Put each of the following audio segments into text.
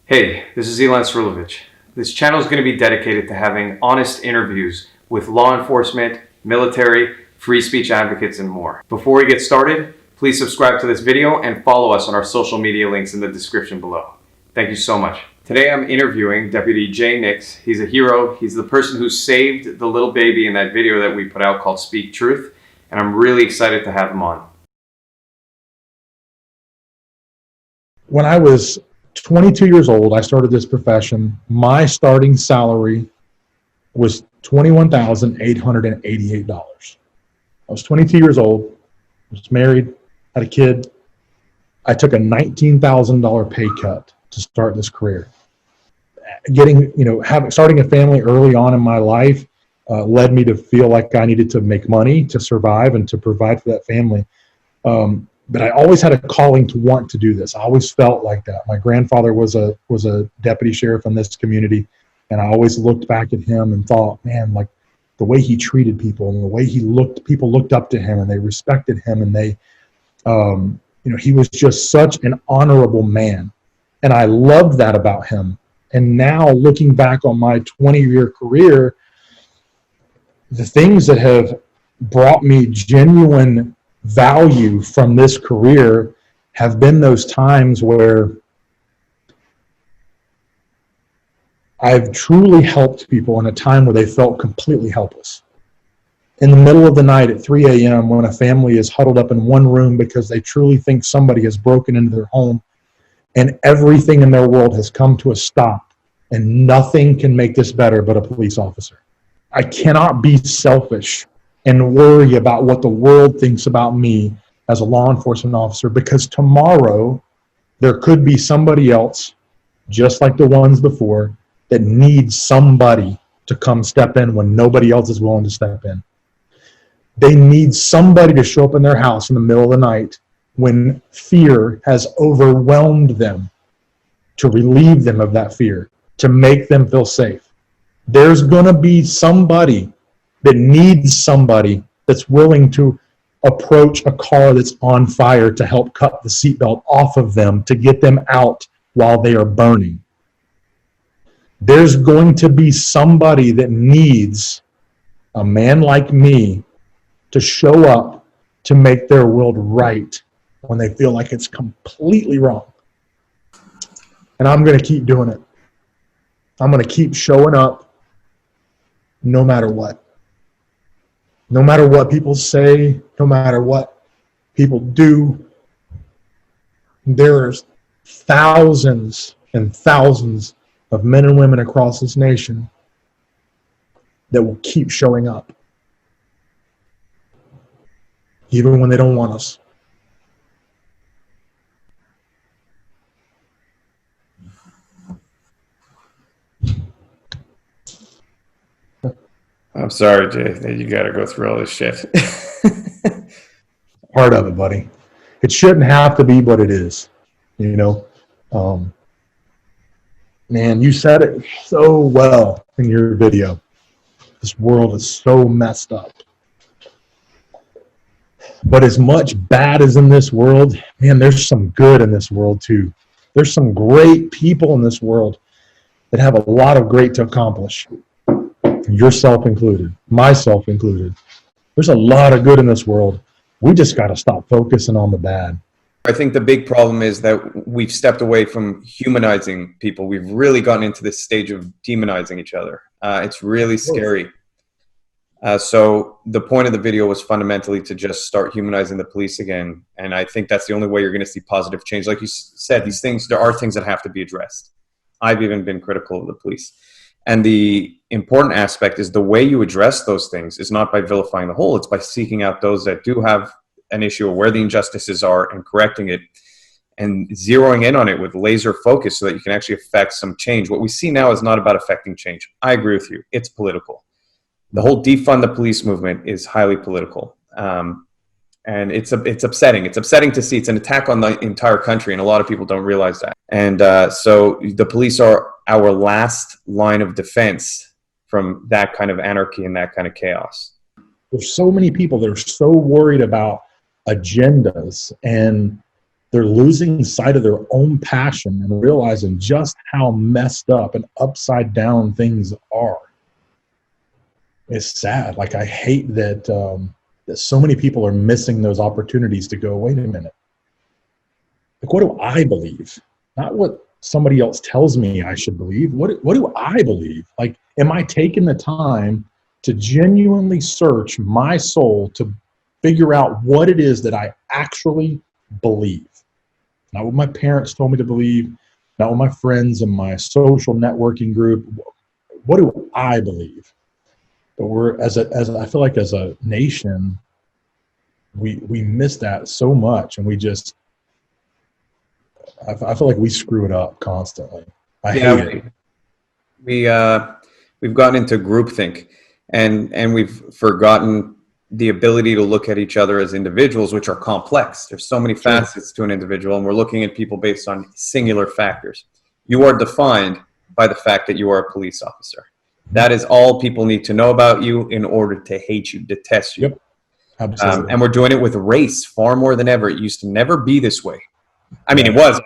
Hey, this is Elon Srulovich. This channel is going to be dedicated to having honest interviews with law enforcement, military, free speech advocates, and more. Before we get started, please subscribe to this video and follow us on our social media links in the description below. Thank you so much. Today I'm interviewing Deputy K9s. He's a hero. He's the person who saved the little baby in that video that we put out called Speak Truth, and I'm really excited to have him on. When I was 22 years old, I started this profession. My starting salary was $21,888. I was 22 years old, was married, had a kid. I took a $19,000 pay cut to start this career. Starting a family early on in my life led me to feel like I needed to make money to survive and to provide for that family. But I always had a calling to want to do this. I always felt like that. My grandfather was a deputy sheriff in this community, and I always looked back at him and thought, man, like the way he treated people and the way he looked, people looked up to him and they respected him, and they, he was just such an honorable man, and I loved that about him. And now looking back on my 20-year career, the things that have brought me genuine value from this career have been those times where I've truly helped people in a time where they felt completely helpless. In the middle of the night at 3 a.m. when a family is huddled up in one room because they truly think somebody has broken into their home and everything in their world has come to a stop and nothing can make this better but a police officer. I cannot be selfish and worry about what the world thinks about me as a law enforcement officer, because tomorrow there could be somebody else, just like the ones before, that needs somebody to come step in when nobody else is willing to step in. They need somebody to show up in their house in the middle of the night when fear has overwhelmed them, to relieve them of that fear, to make them feel safe. There's going to be somebody that needs somebody that's willing to approach a car that's on fire to help cut the seatbelt off of them to get them out while they are burning. There's going to be somebody that needs a man like me to show up to make their world right when they feel like it's completely wrong. And I'm going to keep doing it. I'm going to keep showing up no matter what. No matter what people say, no matter what people do, there's thousands and thousands of men and women across this nation that will keep showing up, even when they don't want us. I'm sorry, Jay, that you got to go through all this shit. Part of it, buddy. It shouldn't have to be, but it is. Man, you said it so well in your video. This world is so messed up. But as much bad as in this world, man, there's some good in this world too. There's some great people in this world that have a lot of great to accomplish. Yourself included, myself included. There's a lot of good in this world. We just got to stop focusing on the bad. I think the big problem is that we've stepped away from humanizing people. We've really gotten into this stage of demonizing each other. It's really scary. So the point of the video was fundamentally to just start humanizing the police again. And I think that's the only way you're going to see positive change. Like you said, there are things that have to be addressed. I've even been critical of the police. And the important aspect is the way you address those things is not by vilifying the whole. It's by seeking out those that do have an issue or where the injustices are and correcting it and zeroing in on it with laser focus so that you can actually affect some change. What we see now is not about affecting change. I agree with you. It's political. The whole defund the police movement is highly political. And it's upsetting. It's upsetting to see. It's an attack on the entire country, and a lot of people don't realize that. And so the police are our last line of defense from that kind of anarchy and that kind of chaos. There's so many people that are so worried about agendas and they're losing sight of their own passion and realizing just how messed up and upside down things are. It's sad. Like, I hate that that so many people are missing those opportunities to go, wait a minute. Like, what do I believe? Not what somebody else tells me I should believe. What do I believe? Like, am I taking the time to genuinely search my soul to figure out what it is that I actually believe? Not what my parents told me to believe, not what my friends and my social networking group. What do I believe? But we're I feel like as a nation, we miss that so much, and I feel like we screw it up constantly. I hate it. We've gotten into groupthink, and we've forgotten the ability to look at each other as individuals, which are complex. There's so many facets to an individual, and we're looking at people based on singular factors. You are defined by the fact that you are a police officer. That is all people need to know about you in order to hate you, detest you. Yep. Absolutely. And we're doing it with race far more than ever. It used to never be this way. I mean, it was.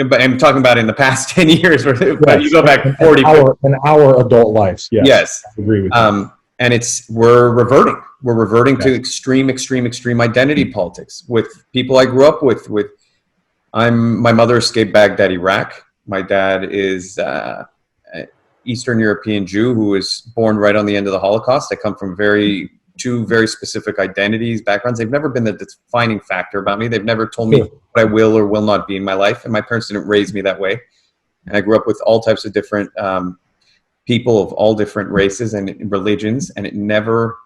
But I'm talking about in the past 10 years, or yes. You go back 40. In our adult lives, yes. Yes. I agree with you. And we're reverting. We're reverting to extreme identity politics with people I grew up with. My mother escaped Baghdad, Iraq. My dad is Eastern European Jew who was born right on the end of the Holocaust. I come from two very specific identities, backgrounds. They've never been the defining factor about me. They've never told me what I will or will not be in my life. And my parents didn't raise me that way. And I grew up with all types of different people of all different races and religions, and it never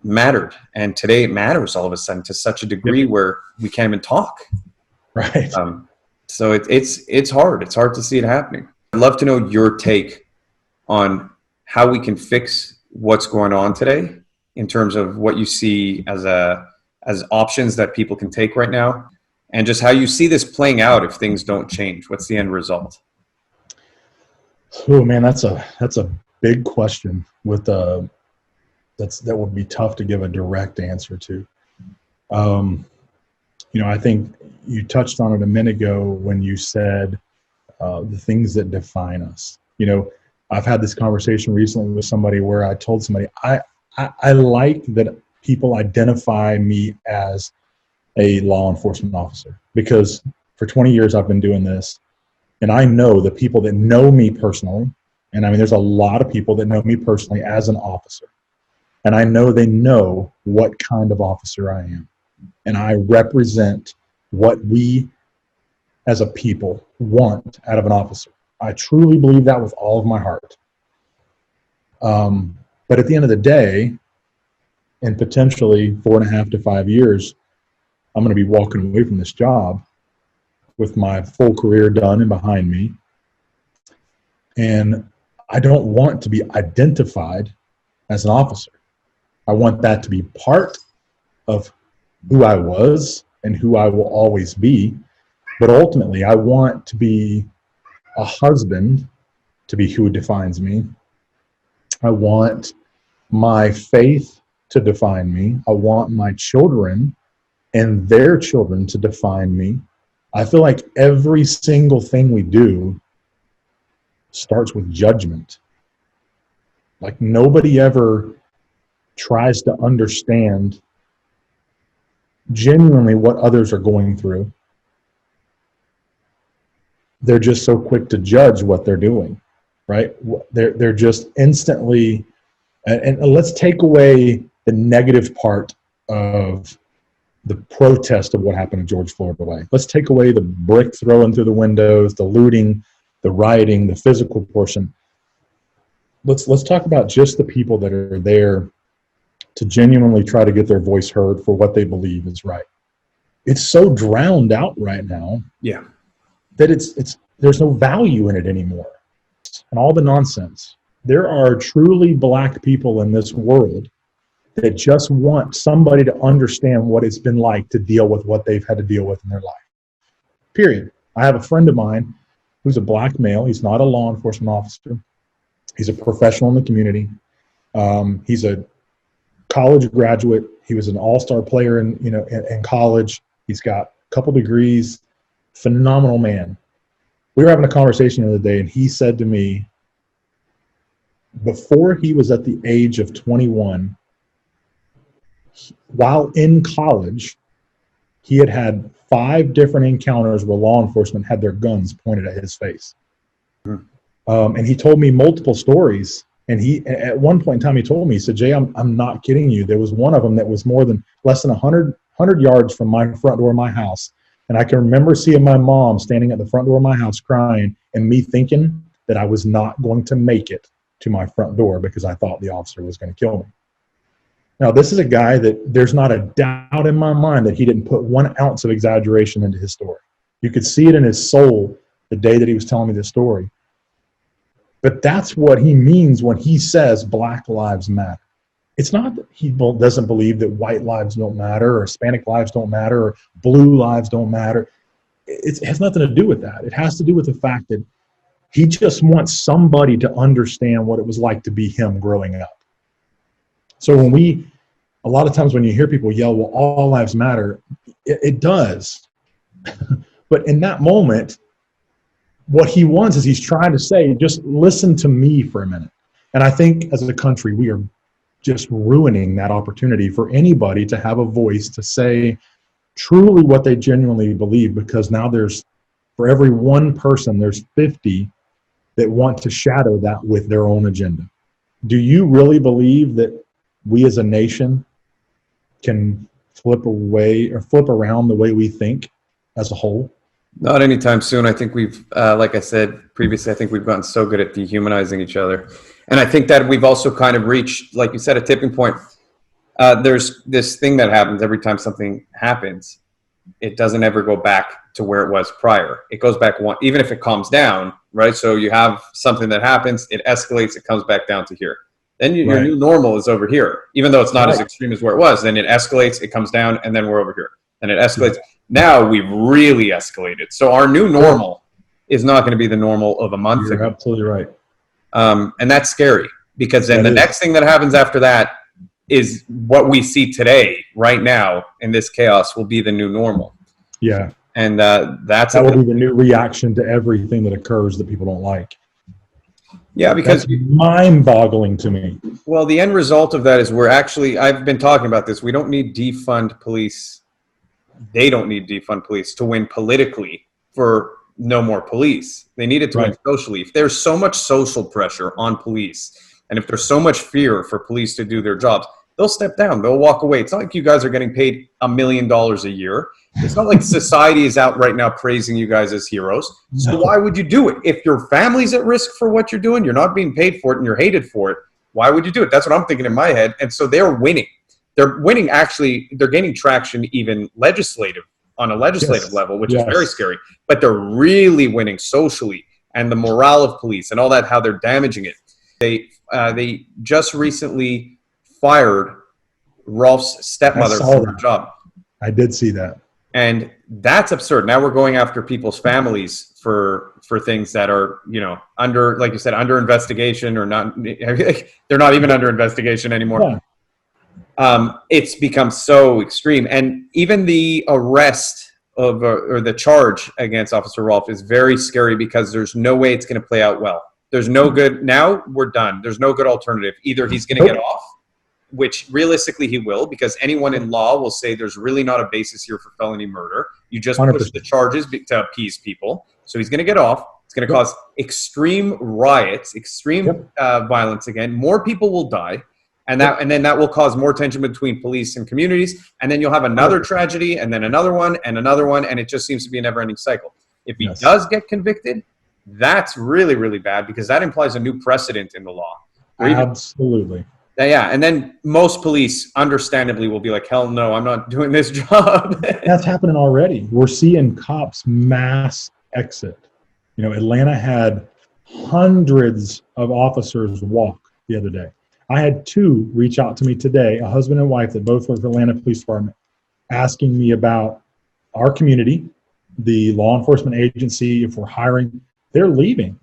mattered. And today it matters all of a sudden to such a degree where we can't even talk. Right. So it's hard. It's hard to see it happening. I'd love to know your take on how we can fix what's going on today in terms of what you see as options that people can take right now, and just how you see this playing out if things don't change. What's the end result? Oh man, that's a big question that would be tough to give a direct answer to. I think you touched on it a minute ago when you said the things that define us. I've had this conversation recently with somebody where I told somebody, I like that people identify me as a law enforcement officer, because for 20 years I've been doing this, and I know the people that know me personally, and I mean, there's a lot of people that know me personally as an officer, and I know they know what kind of officer I am, and I represent what we as a people want out of an officer. I truly believe that with all of my heart. But at the end of the day, in potentially 4.5 to 5 years, I'm going to be walking away from this job with my full career done and behind me. And I don't want to be identified as an officer. I want that to be part of who I was and who I will always be. But ultimately, I want to be a husband to be who defines me. I want my faith to define me. I want my children and their children to define me. I feel like every single thing we do starts with judgment. Like, nobody ever tries to understand genuinely what others are going through. They're just so quick to judge what they're doing, right? They're just instantly, and let's take away the negative part of the protest of what happened in George Floyd away. Let's take away the brick throwing through the windows, the looting, the rioting, the physical portion. Let's talk about just the people that are there to genuinely try to get their voice heard for what they believe is right. It's so drowned out right now. Yeah. That there's no value in it anymore. And all the nonsense. There are truly black people in this world that just want somebody to understand what it's been like to deal with what they've had to deal with in their life. Period. I have a friend of mine who's a black male. He's not a law enforcement officer. He's a professional in the community. He's a college graduate. He was an all-star player in college. He's got couple degrees, phenomenal man. We were having a conversation the other day, and he said to me, before he was at the age of 21, while in college, he had had 5 different encounters where law enforcement had their guns pointed at his face. And he told me multiple stories. And he, at one point in time, he told me, he said, Jay, I'm not kidding you. There was one of them that was less than 100 yards from my front door of my house. And I can remember seeing my mom standing at the front door of my house crying, and me thinking that I was not going to make it to my front door because I thought the officer was going to kill me. Now, this is a guy that there's not a doubt in my mind that he didn't put 1 ounce of exaggeration into his story. You could see it in his soul the day that he was telling me this story. But that's what he means when he says Black lives matter. It's not that he doesn't believe that white lives don't matter, or Hispanic lives don't matter, or blue lives don't matter. It has nothing to do with that. It has to do with the fact that he just wants somebody to understand what it was like to be him growing up. So a lot of times when you hear people yell, well, all lives matter, it does. But in that moment, what he wants is he's trying to say, just listen to me for a minute. And I think as a country, we are just ruining that opportunity for anybody to have a voice to say truly what they genuinely believe, because now for every one person, there's 50 that want to shadow that with their own agenda. Do you really believe that we as a nation can flip around the way we think as a whole? Not anytime soon. I think we've, like I said previously, I think we've gotten so good at dehumanizing each other. And I think that we've also kind of reached, like you said, a tipping point. There's this thing that happens every time something happens. It doesn't ever go back to where it was prior. It goes back one, even if it calms down, right? So you have something that happens, it escalates, it comes back down to here. Then your new normal is over here, even though it's not as extreme as where it was. Then it escalates, it comes down, and then we're over here. And it escalates. Now we've really escalated. So our new normal is not going to be the normal of a month ago. You're absolutely right. And that's scary, because then the next thing that happens after that is what we see today, right now, in this chaos, will be the new normal. Yeah. And that will be the new reaction to everything that occurs that people don't like. Yeah, because that's mind-boggling to me. Well, the end result of that is I've been talking about this. We don't need defund police. They don't need defund police to win politically for no more police. They need it to win socially. If there's so much social pressure on police, and if there's so much fear for police to do their jobs, they'll step down. They'll walk away. It's not like you guys are getting paid $1 million a year. It's not like society is out right now praising you guys as heroes. So why would you do it? If your family's at risk for what you're doing, you're not being paid for it, and you're hated for it, why would you do it? That's what I'm thinking in my head. And so they're winning. They're winning, actually. They're gaining traction even on a legislative level, which is very scary. But they're really winning socially, and the morale of police and all that, how they're damaging it. They just recently fired Rolf's stepmother from her job. I did see that. And that's absurd. Now we're going after people's families for things that are, under, like you said, under investigation, or not. They're not even under investigation anymore. Yeah. It's become so extreme. And even the arrest or the charge against Officer Rolf is very scary, because there's no way it's going to play out well. There's no good. Now we're done. There's no good alternative. Either he's going to get off, which realistically he will, because anyone in law will say there's really not a basis here for felony murder. You just 100%. Push the charges to appease people. So he's going to get off. It's going to cause extreme riots, extreme violence again. More people will die. And then that will cause more tension between police and communities. And then you'll have another tragedy, and then another one, and another one. And it just seems to be a never-ending cycle. If he does get convicted, that's really, really bad, because that implies a new precedent in the law. Absolutely. Yeah, and then most police, understandably, will be like, hell no, I'm not doing this job. That's happening already. We're seeing cops mass exit. Atlanta had hundreds of officers walk the other day. I had 2 reach out to me today, a husband and wife that both work for Atlanta Police Department, asking me about our community, the law enforcement agency, if we're hiring. They're leaving.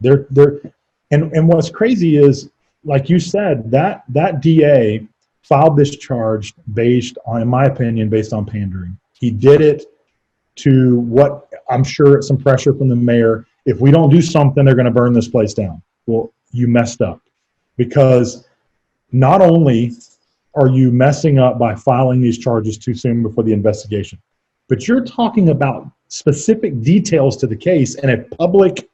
And what's crazy is, like you said, that DA filed this charge based on, in my opinion, based on pandering. He did it to what I'm sure some pressure from the mayor. If we don't do something, they're going to burn this place down. Well, you messed up, because not only are you messing up by filing these charges too soon before the investigation, but you're talking about specific details to the case in a public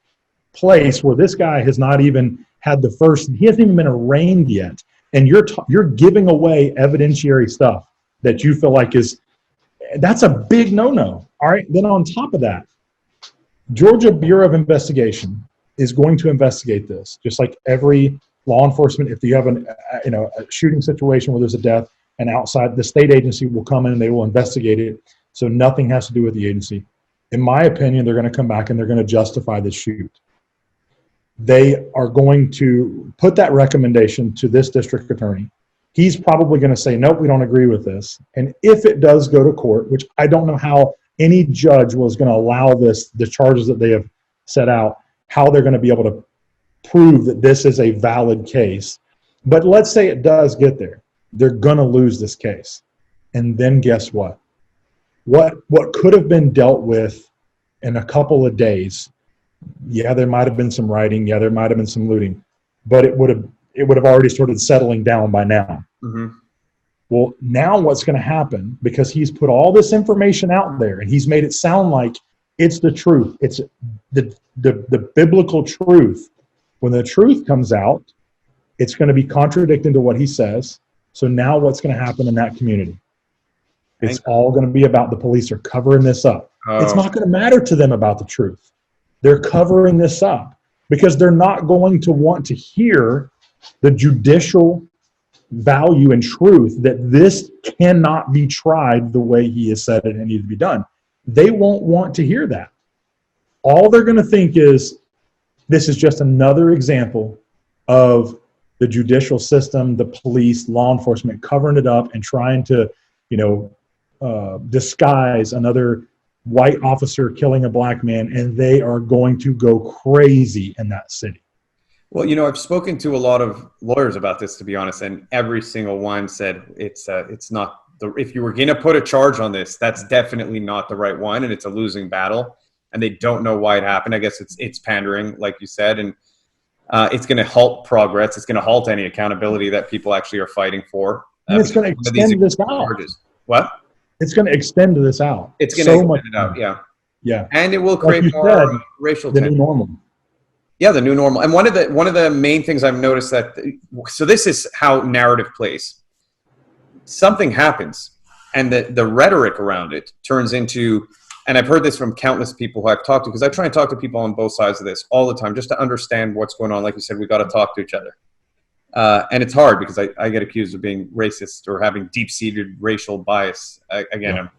place where this guy has not even had he hasn't even been arraigned yet. And you're giving away evidentiary stuff that you feel like that's a big no-no. All right. Then on top of that, Georgia Bureau of Investigation is going to investigate this, just like every law enforcement. If you have a shooting situation where there's a death, and outside the state agency will come in and they will investigate it. So nothing has to do with the agency. In my opinion, they're going to come back and they're going to justify the shoot. They are going to put that recommendation to this district attorney. He's probably going to say, nope, we don't agree with this. And if it does go to court, which I don't know how any judge was going to allow the charges that they have set out, how they're going to be able to prove that this is a valid case. But let's say it does get there. They're going to lose this case. And then guess what? What could have been dealt with in a couple of days, yeah, there might have been some rioting, yeah, there might have been some looting, but it would have already started settling down by now. Mm-hmm. Well, now what's going to happen, because he's put all this information out there and he's made it sound like it's the truth, it's the biblical truth. When the truth comes out, it's going to be contradicting to what he says. So now what's going to happen in that community? It's all going to be about the police are covering this up. Oh. It's not going to matter to them about the truth. They're covering this up because they're not going to want to hear the judicial value and truth that this cannot be tried the way he has said it and needs to be done. They won't want to hear that. All they're going to think is this is just another example of the judicial system, the police, law enforcement covering it up and trying to, disguise another white officer killing a black man, and they are going to go crazy in that city. Well, I've spoken to a lot of lawyers about this, to be honest, and every single one said it's not if you were going to put a charge on this, that's definitely not the right one, and it's a losing battle, and they don't know why it happened. I guess it's pandering, like you said, and it's going to halt progress. It's going to halt any accountability that people actually are fighting for. And it's going to extend this out. Charges. What? It's going to extend this out. It's going to extend it out, yeah. Yeah. And it will create more racial tension. The new normal. Yeah, the new normal. And one of the main things I've noticed so this is how narrative plays. Something happens, and the rhetoric around it turns into, and I've heard this from countless people who I've talked to, because I try and talk to people on both sides of this all the time, just to understand what's going on. Like you said, we got to talk to each other. And it's hard because I get accused of being racist or having deep-seated racial bias. I'm,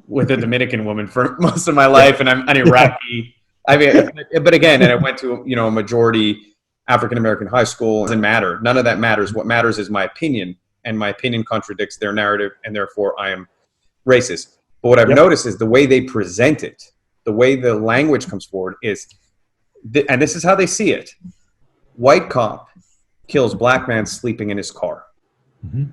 with a Dominican woman for most of my life, and I'm Iraqi. But again, and I went to a majority African-American high school. It doesn't matter. None of that matters. What matters is my opinion, and my opinion contradicts their narrative, and therefore I am racist. But what I've noticed is the way they present it, the way the language comes forward is, and this is how they see it. White cop kills black man sleeping in his car. Mm-hmm.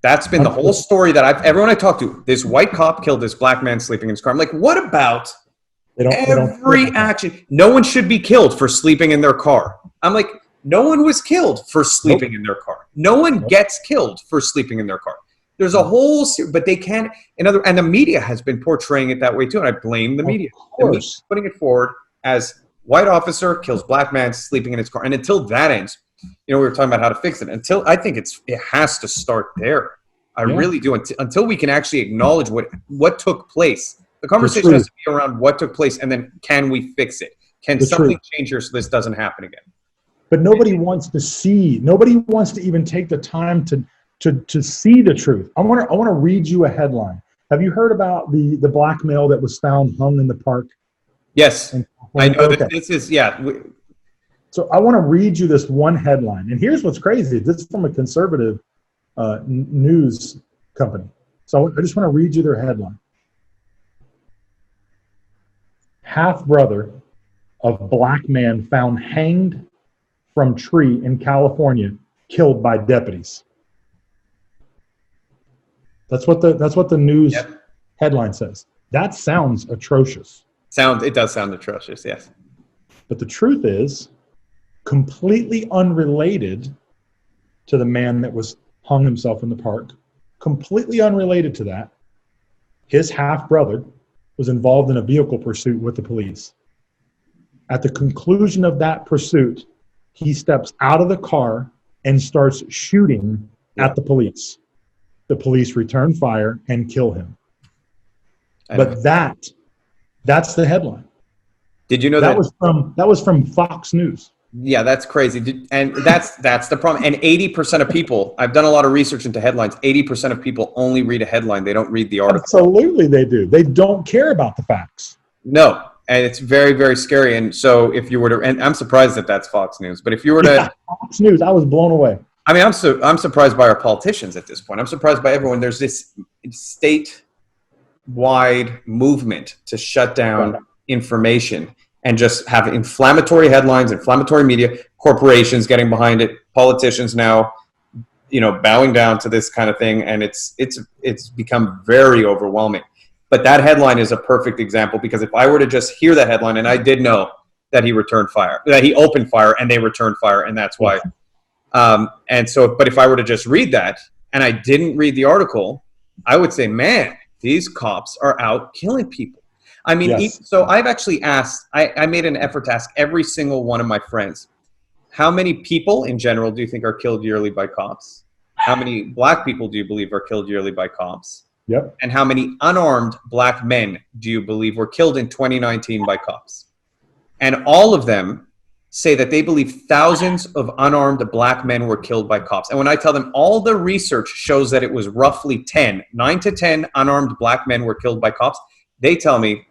That's been the whole story that everyone I talked to. This white cop killed this black man sleeping in his car. I'm like, what about every action? No one should be killed for sleeping in their car. I'm like, no one was killed for sleeping in their car. No one gets killed for sleeping in their car. There's a whole, but they can't. And the media has been portraying it that way too. And I blame the media. The media's putting it forward as white officer kills black man sleeping in his car. And until that ends, we were talking about how to fix it. I think it has to start there. I really do. Until we can actually acknowledge what took place. The conversation has to be around what took place, and then can we fix it? Can something change here so this doesn't happen again? But nobody wants to see. Nobody wants to even take the time to see the truth. I want to read you a headline. Have you heard about the black male that was found hung in the park? Yes, I know that this is, So I want to read you this one headline. And here's what's crazy. This is from a conservative news company. So I just want to read you their headline. Half-brother of black man found hanged from tree in California, killed by deputies. That's what the news Yep. headline says. That sounds atrocious. It does sound atrocious, yes. But the truth is, completely unrelated to the man that was hung himself in the park, completely unrelated to that, his half brother was involved in a vehicle pursuit with the police. At the conclusion of that pursuit, he steps out of the car and starts shooting at the police. The police return fire and kill him. But that's the headline. Did you know that was from Fox News? Yeah, that's crazy. And that's the problem. And 80% of people, I've done a lot of research into headlines. 80% of people only read a headline. They don't read the article. Absolutely they do. They don't care about the facts. No. And it's very, very scary. And so if you were to, and I'm surprised that that's Fox News, but if you were to, Fox News, I was blown away. I mean, I'm surprised by our politicians at this point. I'm surprised by everyone. There's this state-wide movement to shut down information and just have inflammatory headlines, inflammatory media, corporations getting behind it, politicians now, bowing down to this kind of thing, and it's become very overwhelming. But that headline is a perfect example, because if I were to just hear that headline, and I did know that he returned fire, that he opened fire and they returned fire, and that's why. But if I were to just read that and I didn't read the article, I would say, man, these cops are out killing people. I mean, so I've actually asked, I made an effort to ask every single one of my friends, how many people in general do you think are killed yearly by cops? How many black people do you believe are killed yearly by cops? Yep. And how many unarmed black men do you believe were killed in 2019 by cops? And all of them say that they believe thousands of unarmed black men were killed by cops. And when I tell them all the research shows that it was roughly 9 to 10 unarmed black men were killed by cops, they tell me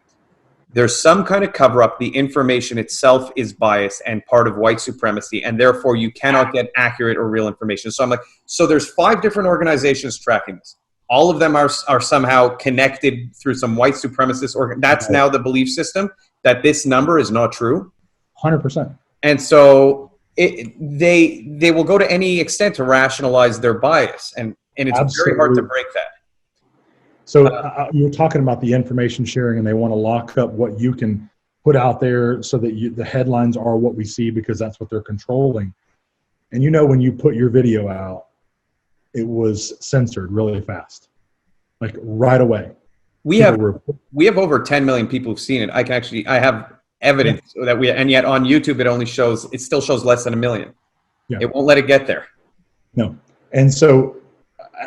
there's some kind of cover-up. The information itself is biased and part of white supremacy, and therefore you cannot get accurate or real information. So I'm like, so there's 5 different organizations tracking this. All of them are somehow connected through some white supremacist That's now the belief system, that this number is not true. 100%. And so they will go to any extent to rationalize their bias, and it's Absolutely. very hard to break that. So you were talking about the information sharing, and they want to lock up what you can put out there so that the headlines are what we see, because that's what they're controlling. And when you put your video out, it was censored really fast, like right away. We have over 10 million people who've seen it. I have evidence that and yet on YouTube it still shows less than 1 million. Yeah. It won't let it get there. No. And so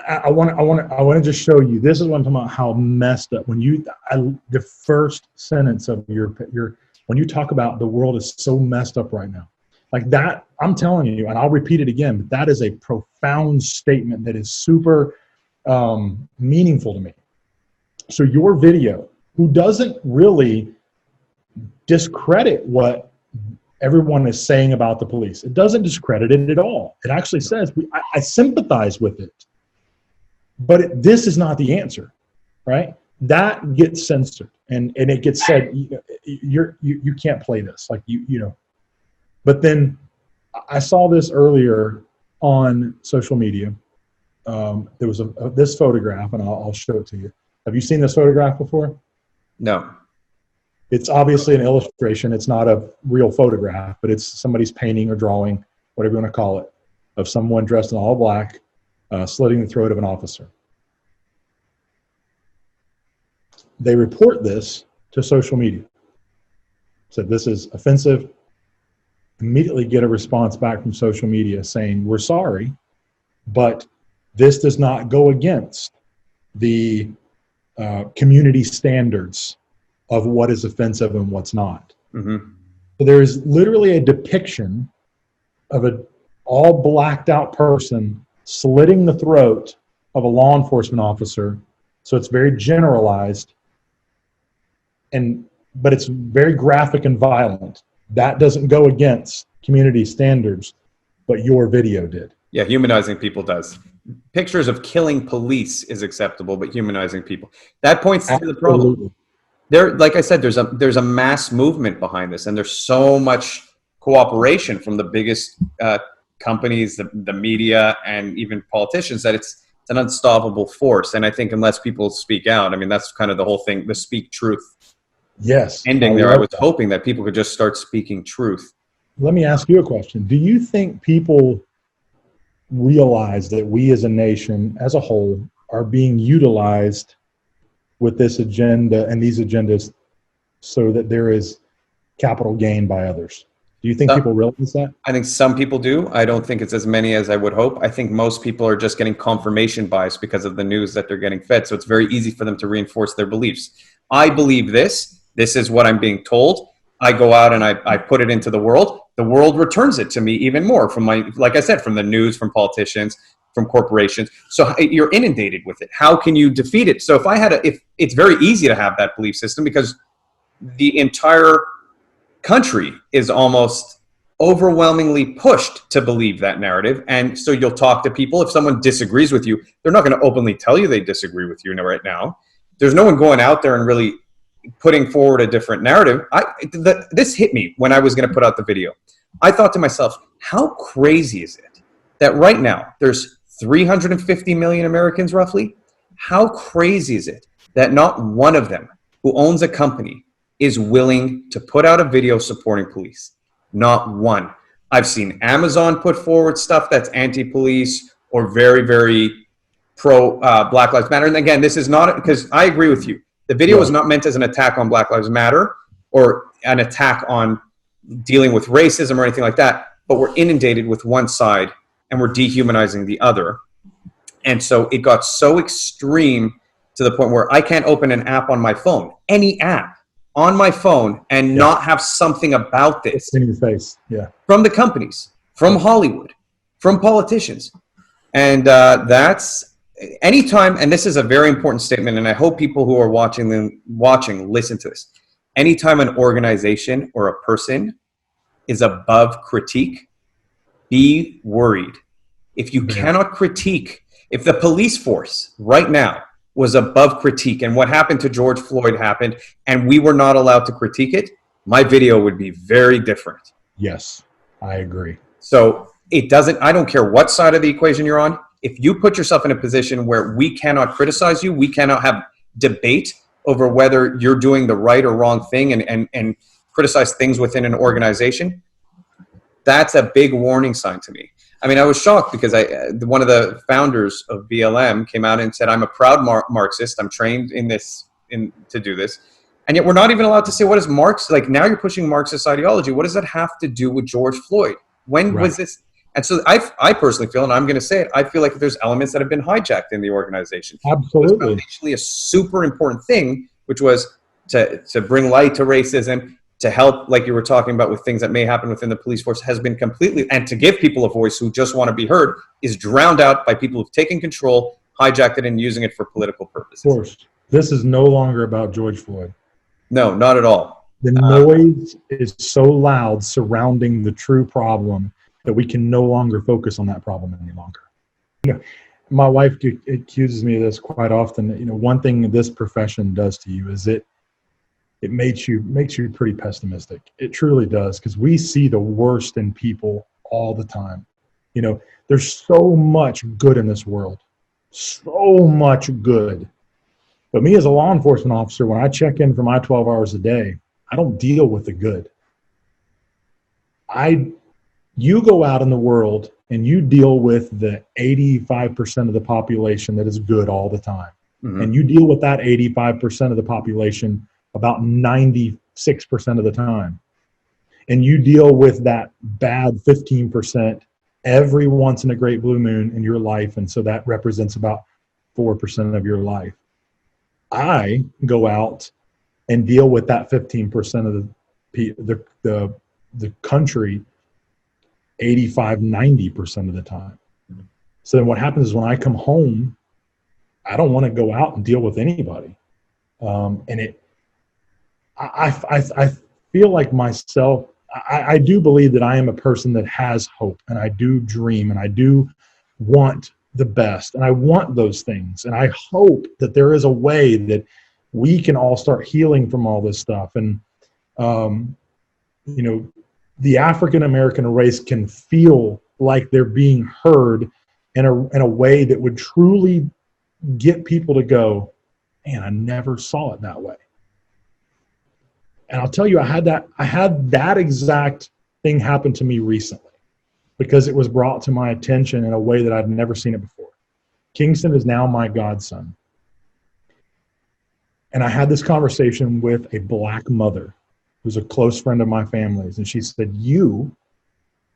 I want to just show you, this is what I'm talking about, how messed up the first sentence of your when you talk about the world is so messed up right now, like that, I'm telling you, and I'll repeat it again, but that is a profound statement that is super meaningful to me. So your video, who doesn't really discredit what everyone is saying about the police. It doesn't discredit it at all. It actually says, I sympathize with it. But this is not the answer, right? That gets censored, and it gets said, you can't play this, like But then I saw this earlier on social media. There was this photograph, and I'll show it to you. Have you seen this photograph before? No. It's obviously an illustration. It's not a real photograph, but it's somebody's painting or drawing, whatever you want to call it, of someone dressed in all black, slitting the throat of an officer. They report this to social media. Said this is offensive. Immediately get a response back from social media saying, we're sorry, but this does not go against the community standards of what is offensive and what's not. Mm-hmm. So there is literally a depiction of an all blacked out person slitting the throat of a law enforcement officer. So it's very generalized, but it's very graphic and violent. That doesn't go against community standards, but your video did. Yeah, humanizing people does. Pictures of killing police is acceptable, but humanizing people, that points to the problem. Like I said, there's a mass movement behind this, and there's so much cooperation from the biggest companies, the media, and even politicians, that it's It's an unstoppable force. And I think unless people speak out, I mean, that's kind of the whole thing, the speak truth Yes. ending there. I was hoping that people could just start speaking truth. Let me ask you a question. Do you think people realize that we as a nation, as a whole, are being utilized with this agenda and these agendas so that there is capital gain by others? Do you think people realize that? I think some people do. I don't think it's as many as I would hope. I think most people are just getting confirmation bias because of the news that they're getting fed. So it's very easy for them to reinforce their beliefs. I believe this. This is what I'm being told. I go out and I put it into the world. The world returns it to me even more from like I said, from the news, from politicians, from corporations. So you're inundated with it. How can you defeat it? So if it's very easy to have that belief system because the entire country is almost overwhelmingly pushed to believe that narrative. And so you'll talk to people. If someone disagrees with you, they're not going to openly tell you they disagree with you right now. There's no one going out there and really putting forward a different narrative. This hit me when I was going to put out the video. I thought to myself, how crazy is it that right now there's 350 million Americans roughly? How crazy is it that not one of them who owns a company is willing to put out a video supporting police? Not one. I've seen Amazon put forward stuff that's anti-police or very, very pro Black Lives Matter. And again, this is not, because I agree with you. The video was not meant as an attack on Black Lives Matter or an attack on dealing with racism or anything like that, but we're inundated with one side and we're dehumanizing the other. And so it got so extreme to the point where I can't open an app on my phone, any app on my phone, and not have something about this it's in your face. From the companies, from Hollywood, from politicians. And that's anytime, and this is a very important statement, and I hope people who are watching listen to this. Anytime an organization or a person is above critique, be worried. If you cannot critique, if the police force right now was above critique and what happened to George Floyd happened and we were not allowed to critique it, my video would be very different. Yes, I agree. So I don't care what side of the equation you're on. If you put yourself in a position where we cannot criticize you, we cannot have debate over whether you're doing the right or wrong thing and criticize things within an organization, that's a big warning sign to me. I mean, I was shocked because one of the founders of BLM came out and said, I'm a proud Marxist. I'm trained to do this. And yet we're not even allowed to say, what is Marx? Like now you're pushing Marxist ideology. What does that have to do with George Floyd? When was this? And so I personally feel, and I'm going to say it, I feel like there's elements that have been hijacked in the organization. Absolutely. It was foundationally a super important thing, which was to bring light to racism, to help, like you were talking about, with things that may happen within the police force, has been completely, and to give people a voice who just want to be heard, is drowned out by people who've taken control, hijacked it, and using it for political purposes. Of course. This is no longer about George Floyd. No, not at all. The noise is so loud surrounding the true problem that we can no longer focus on that problem any longer. You know, my wife accuses me of this quite often. You know, one thing this profession does to you is it makes you pretty pessimistic. It truly does, because we see the worst in people all the time. You know, there's so much good in this world, so much good. But me as a law enforcement officer, when I check in for my 12 hours a day, I don't deal with the good. You go out in the world and you deal with the 85% of the population that is good all the time. Mm-hmm. And you deal with that 85% of the population about 96% of the time. And you deal with that bad 15% every once in a great blue moon in your life. And so that represents about 4% of your life. I go out and deal with that 15% of the country 85-90% of the time. So then what happens is when I come home, I don't want to go out and deal with anybody. And I feel like myself, I do believe that I am a person that has hope, and I do dream, and I do want the best, and I want those things. And I hope that there is a way that we can all start healing from all this stuff. And, you know, the African American race can feel like they're being heard in a way that would truly get people to go, man, I never saw it that way. And I'll tell you, I had that exact thing happen to me recently because it was brought to my attention in a way that I'd never seen it before. Kingston is now my godson. And I had this conversation with a black mother who's a close friend of my family's. And she said, you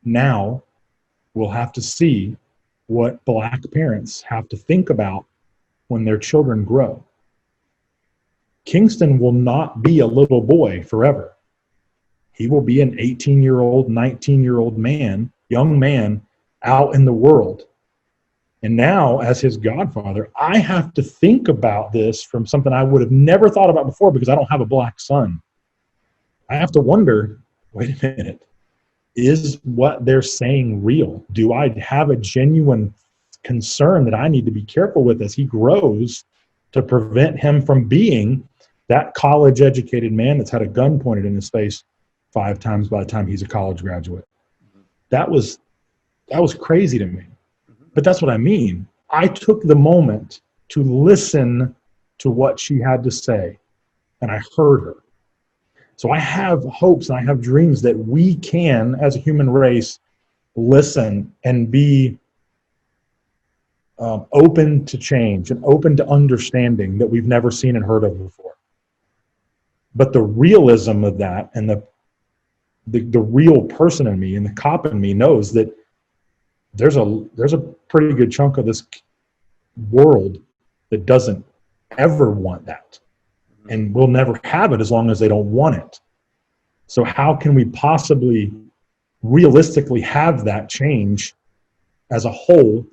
now will have to see what black parents have to think about when their children grow. Kingston will not be a little boy forever. He will be an 18-year-old, 19-year-old man, young man out in the world. And now, as his godfather, I have to think about this from something I would have never thought about before because I don't have a black son. I have to wonder, wait a minute, is what they're saying real? Do I have a genuine concern that I need to be careful with as he grows to prevent him from being that college-educated man that's had a gun pointed in his face 5 times by the time he's a college graduate? That was crazy to me. But that's what I mean. I took the moment to listen to what she had to say, and I heard her. So I have hopes and I have dreams that we can, as a human race, listen and be open to change and open to understanding that we've never seen and heard of before. But the realism of that and the real person in me and the cop in me knows that there's a pretty good chunk of this world that doesn't ever want that and will never have it as long as they don't want it. So how can we possibly realistically have that change as a whole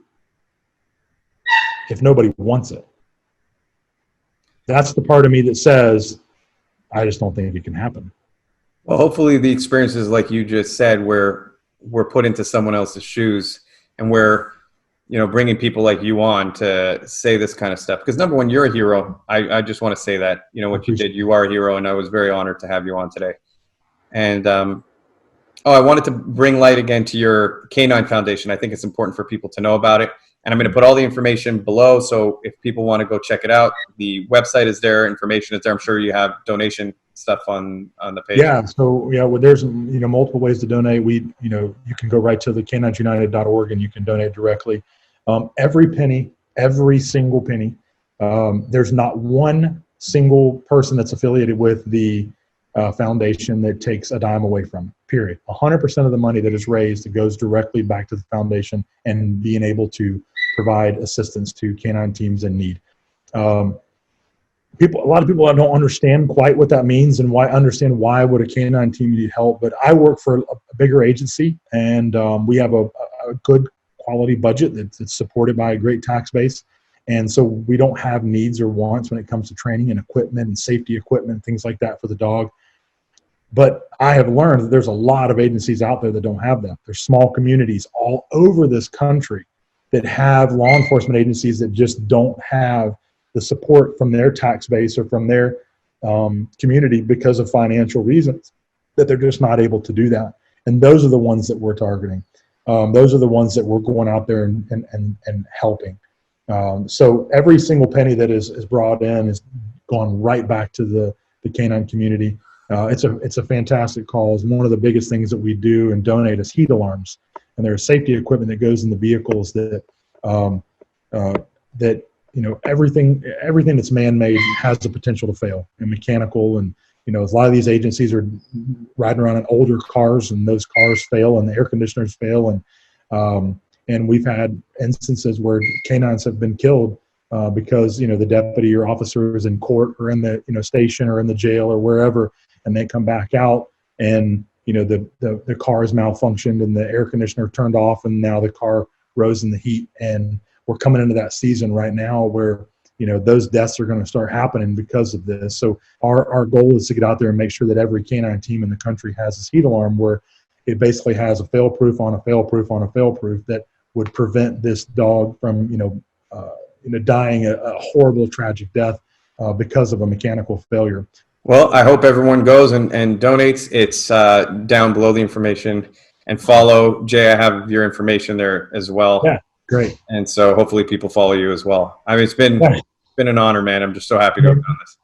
if nobody wants it? That's the part of me that says, I just don't think it can happen. Well, hopefully the experiences like you just said, where we're put into someone else's shoes and we're, bringing people like you on to say this kind of stuff. Because number one, you're a hero. I just want to say that, what you did, you are a hero. And I was very honored to have you on today. And, I wanted to bring light again to your K9 Foundation. I think it's important for people to know about it. And I'm going to put all the information below. So if people want to go check it out, the website is there, information is there. I'm sure you have donation stuff on the page. Yeah. So well, there's multiple ways to donate. You can go right to the K9sunited.org and you can donate directly. Every penny, every single penny. There's not one single person that's affiliated with the foundation that takes a dime away from it, period. 100% of the money that is raised goes directly back to the foundation and being able to provide assistance to canine teams in need. A lot of people don't understand quite what that means and why would a canine team need help. But I work for a bigger agency, and we have a good quality budget that's supported by a great tax base. And so we don't have needs or wants when it comes to training and equipment and safety equipment, things like that for the dog. But I have learned that there's a lot of agencies out there that don't have that. There's small communities all over this country that have law enforcement agencies that just don't have the support from their tax base or from their community because of financial reasons, that they're just not able to do that. And those are the ones that we're targeting. Those are the ones that we're going out there and helping. So every single penny that is brought in is gone right back to the canine community. It's a fantastic cause. One of the biggest things that we do and donate is heat alarms, and there's safety equipment that goes in the vehicles that everything that's man-made has the potential to fail, and mechanical. And a lot of these agencies are riding around in older cars, and those cars fail, and the air conditioners fail, and we've had instances where canines have been killed because the deputy or officer is in court or in the station or in the jail or wherever, and they come back out and the car is malfunctioned and the air conditioner turned off, and now the car rose in the heat. And we're coming into that season right now where those deaths are going to start happening because of this. So our goal is to get out there and make sure that every canine team in the country has this heat alarm where it basically has a fail-proof on a fail-proof on a fail-proof that would prevent this dog from dying a horrible, tragic death because of a mechanical failure. Well, I hope everyone goes and donates. It's down below the information. And follow Jay. I have your information there as well. Yeah. Great. And so hopefully people follow you as well. I mean, it's been an honor, man. I'm just so happy to have done this.